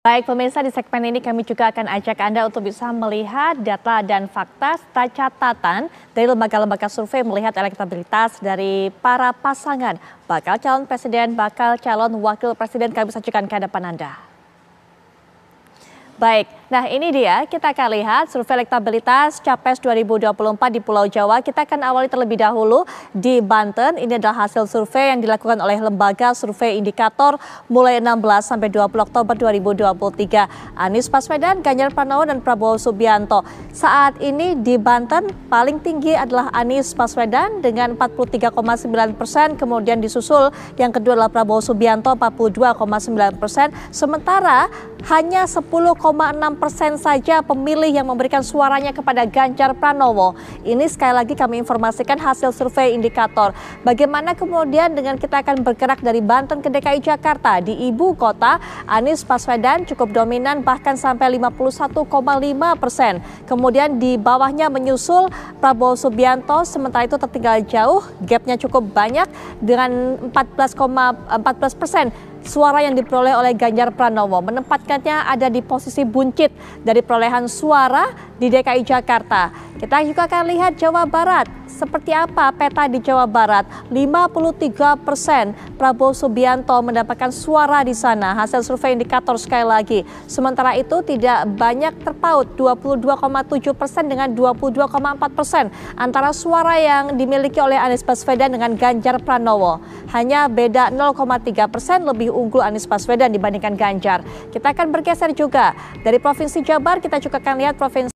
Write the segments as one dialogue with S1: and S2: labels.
S1: Baik pemirsa, di segmen ini kami juga akan ajak Anda untuk bisa melihat data dan fakta serta catatan dari lembaga-lembaga survei melihat elektabilitas dari para pasangan bakal calon presiden, bakal calon wakil presiden. Kami sajikan ke hadapan Anda. Baik, nah ini dia kita akan lihat survei elektabilitas Capres 2024 di Pulau Jawa. Kita akan awali terlebih dahulu di Banten. Ini adalah hasil survei yang dilakukan oleh Lembaga Survei Indikator mulai 16 sampai 20 Oktober 2023. Anies Baswedan, Ganjar Pranowo, dan Prabowo Subianto. Saat ini di Banten paling tinggi adalah Anies Baswedan dengan 43,9%. Kemudian disusul yang kedua adalah Prabowo Subianto 42,9%. Sementara hanya 10,6% saja pemilih yang memberikan suaranya kepada Ganjar Pranowo. Ini sekali lagi kami informasikan hasil survei indikator. Bagaimana kemudian dengan kita akan bergerak dari Banten ke DKI Jakarta. Di ibu kota, Anies Baswedan cukup dominan bahkan sampai 51,5%. Kemudian di bawahnya menyusul Prabowo Subianto, sementara itu tertinggal jauh, gapnya cukup banyak dengan 14,14%. Suara yang diperoleh oleh Ganjar Pranowo menempatkannya ada di posisi buncit dari perolehan suara di DKI Jakarta. Kita juga akan lihat Jawa Barat. Seperti apa peta di Jawa Barat? 53% Prabowo Subianto mendapatkan suara di sana. Hasil survei indikator sekali lagi. Sementara itu tidak banyak terpaut, 22,7% dengan 22,4% antara suara yang dimiliki oleh Anies Baswedan dengan Ganjar Pranowo. Hanya beda 0,3% lebih unggul Anies Baswedan dibandingkan Ganjar. Kita akan bergeser juga dari Provinsi Jabar, kita juga akan lihat Provinsi.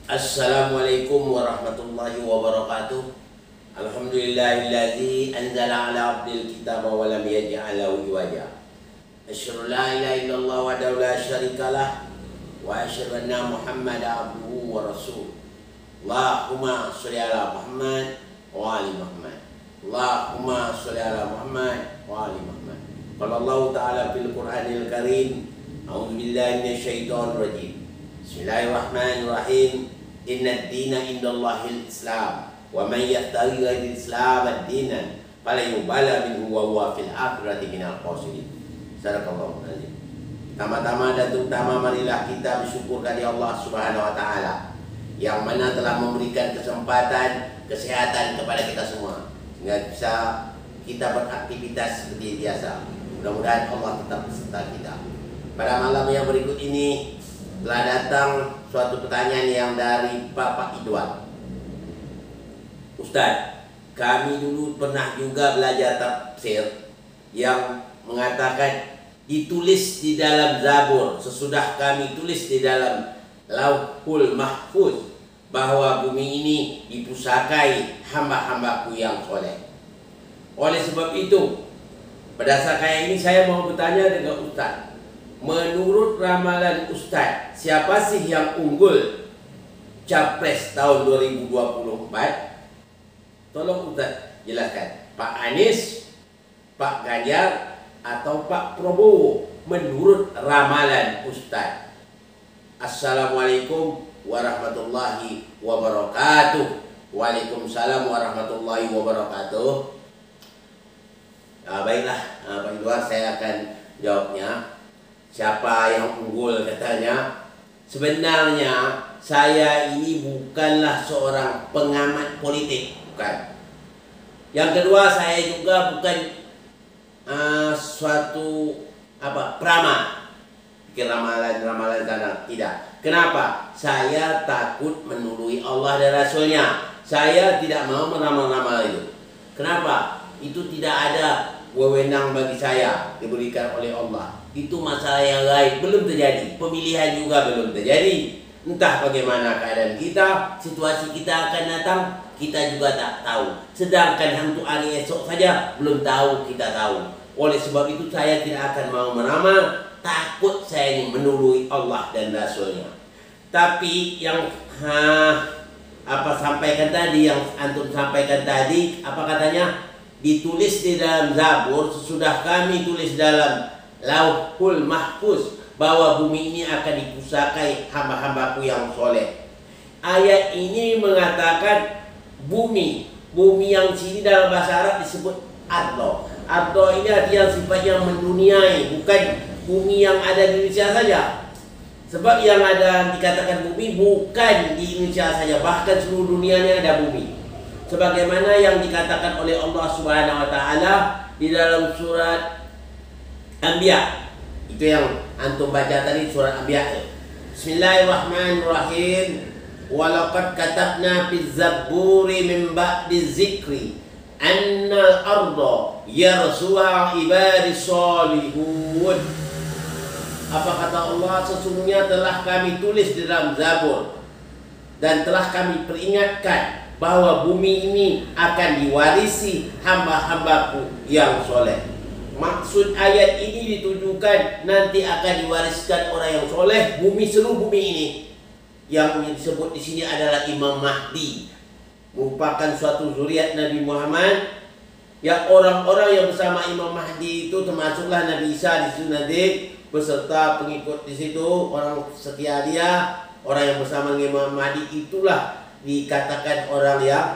S2: Assalamualaikum warahmatullahi wabarakatuh. Alhamdulillahilladzi anzala ala abdil kitaba wa lam yaj'al lahu iwaja. Asyhadu la ilaha illallah wahdahu la syarikalah wa asyhadu anna Muhammadan abduhu wa rasuluh. Allahumma shalli ala Muhammad wa ali Muhammad. Allahumma shalli ala Muhammad wa ali Muhammad. Qala Allah ta'ala fil Qur'anil Karim. A'udzu billahi minasyaitonir rajim. Bismillahirrahmanirrahim. Inna ad-dina indallahil Islam wa man yabtaghi ghairal Islam ad-dinan fala yuqbala minhu wa huwa fil akhirati minal khasirin. Sadaqallahu azim. Pertama-tama dan terutama marilah kita bersyukur kepada Allah Subhanahu wa taala yang mana telah memberikan kesempatan kesehatan kepada kita semua sehingga bisa kita beraktivitas seperti biasa. Mudah-mudahan Allah tetap beserta kita. Pada malam yang berikut ini telah datang suatu pertanyaan yang dari Bapak Idwan. Ustaz, kami dulu pernah juga belajar tafsir yang mengatakan ditulis di dalam Zabur, sesudah kami tulis di dalam Lauhul Mahfuz bahwa bumi ini dipusakai hamba-hambaku yang soleh. Oleh sebab itu, berdasarkan ini saya mau bertanya dengan Ustaz. Menurut ramalan Ustaz, siapa sih yang unggul Capres tahun 2024? Tolong Ustaz jelaskan. Pak Anies, Pak Ganjar, atau Pak Prabowo menurut ramalan Ustaz. Assalamualaikum warahmatullahi wabarakatuh. Waalaikumsalam warahmatullahi wabarakatuh. Baiklah, Pak Idwan, saya akan jawabnya. Siapa yang unggul katanya? Sebenarnya saya ini bukanlah seorang pengamat politik, bukan. Yang kedua, saya juga bukan suatu peramal, bikin ramalan sana, tidak. Kenapa? Saya takut menurui Allah dan Rasulnya. Saya tidak mau meramal-ramal itu. Kenapa? Itu tidak ada wewenang bagi saya diberikan oleh Allah. Itu masalah yang lain, belum terjadi. Pemilihan juga belum terjadi. Entah bagaimana keadaan kita, situasi kita akan datang, kita juga tak tahu. Sedangkan hantu hari esok saja belum tahu, kita tahu. Oleh sebab itu saya tidak akan mau meramal, takut saya ini menurui Allah dan Rasulnya. Tapi yang sampaikan tadi, yang antum sampaikan tadi, apa katanya? Ditulis di dalam Zabur, sesudah kami tulis dalam Lauhul Mahfuz bahwa bumi ini akan dipusakai hamba-hambaku yang soleh. Ayat ini mengatakan bumi yang sini dalam bahasa Arab disebut Ardo. Ardo ini artinya sifatnya menduniai, bukan bumi yang ada di Indonesia saja. Sebab yang ada dikatakan bumi bukan di Indonesia saja, bahkan seluruh dunia ini ada bumi. Sebagaimana yang dikatakan oleh Allah Subhanahu wa taala di dalam surat Anbiya. Itu yang antum baca tadi, surat Anbiya. Bismillahirrahmanirrahim. Walaqad katabna fiz zaburi min ba'di dzikri annal arda yarsuha ibadis salihun. Apa kata Allah? Sesungguhnya telah kami tulis di dalam Zabur dan telah kami peringatkan bahwa bumi ini akan diwarisi hamba-hambaku yang soleh. Maksud ayat ini ditujukan nanti akan diwariskan orang yang soleh bumi, seluruh bumi ini. Yang disebut di sini adalah Imam Mahdi, merupakan suatu zuriat Nabi Muhammad. Ya, orang-orang yang bersama Imam Mahdi itu termasuklah Nabi Isa di situ nanti beserta pengikut di situ, orang setia dia, orang yang bersama Imam Mahdi itulah dikatakan orang yang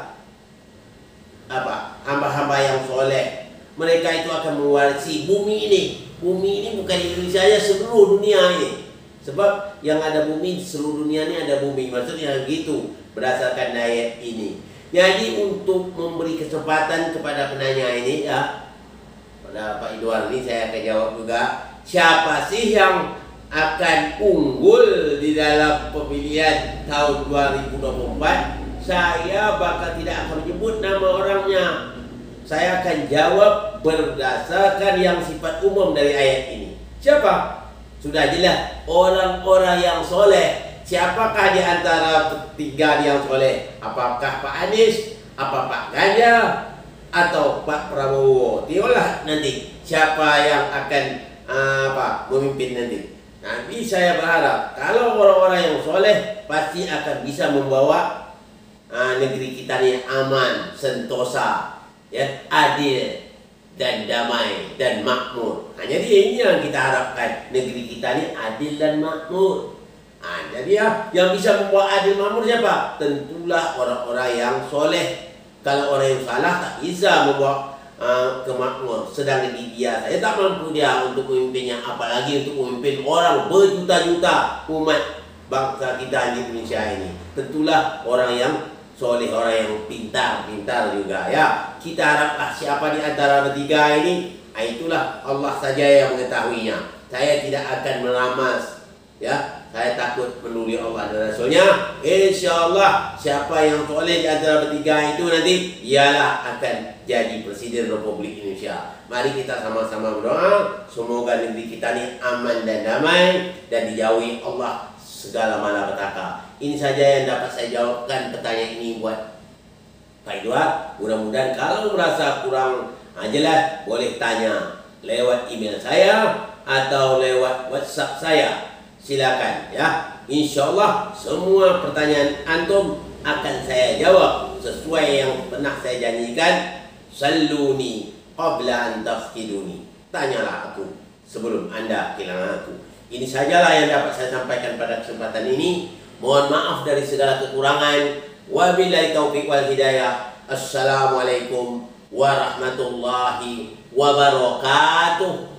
S2: hamba-hamba yang soleh. Mereka itu akan mewarisi bumi ini. Bumi ini bukan Indonesia saja, seluruh dunia ini. Sebab yang ada bumi, seluruh dunia ini ada bumi. Maksudnya gitu berdasarkan ayat ini. Jadi untuk memberi kesempatan kepada penanya ini ya, pada Pak Idwar ini saya akan jawab juga. Siapa sih yang akan unggul di dalam pemilihan tahun 2024? Saya bakal tidak akan menyebut nama orangnya. Saya akan jawab berdasarkan yang sifat umum dari ayat ini. Siapa? Sudah jelas, orang-orang yang soleh. Siapakah di antara tiga yang soleh? Apakah Pak Anies, apa Pak Ganjar, atau Pak Prabowo? Tiolah nanti siapa yang akan memimpin nanti. Nanti saya berharap kalau orang-orang yang soleh pasti akan bisa membawa negeri kita ini aman, sentosa, ya, adil dan damai dan makmur. Jadi ini yang kita harapkan, negeri kita ini adil dan makmur. Jadi yang bisa membawa adil makmur siapa? Tentulah orang-orang yang soleh. Kalau orang yang salah tak bisa membawa kemakmur. Sedang dia, saya tak mampu dia untuk memimpinnya, apalagi untuk memimpin orang berjuta-juta umat bangsa kita di Indonesia ini. Tentulah orang yang soleh, orang yang pintar juga ya. Kita haraplah siapa di antara ketiga ini, itulah Allah saja yang mengetahuinya. Saya tidak akan meramas ya. Saya takut menuli Allah dan Rasulnya. InsyaAllah siapa yang soleh di antara bertiga itu nanti ialah akan jadi Presiden Republik Indonesia. Mari kita sama-sama berdoa. Semoga negeri kita ini aman dan damai dan dijauhi Allah segala malapetaka. Ini saja yang dapat saya jawabkan pertanyaan ini buat Pak Idwar. Mudah-mudahan kalau merasa kurang jelas boleh tanya lewat email saya atau lewat WhatsApp saya. Silakan ya. InsyaAllah semua pertanyaan antum akan saya jawab sesuai yang pernah saya janjikan. Salluni qabla an tafkiduni. Tanyalah aku sebelum anda kehilangan aku. Ini sajalah yang dapat saya sampaikan pada kesempatan ini. Mohon maaf dari segala kekurangan. Wabillahi taufiq wal hidayah. Assalamualaikum warahmatullahi wabarakatuh.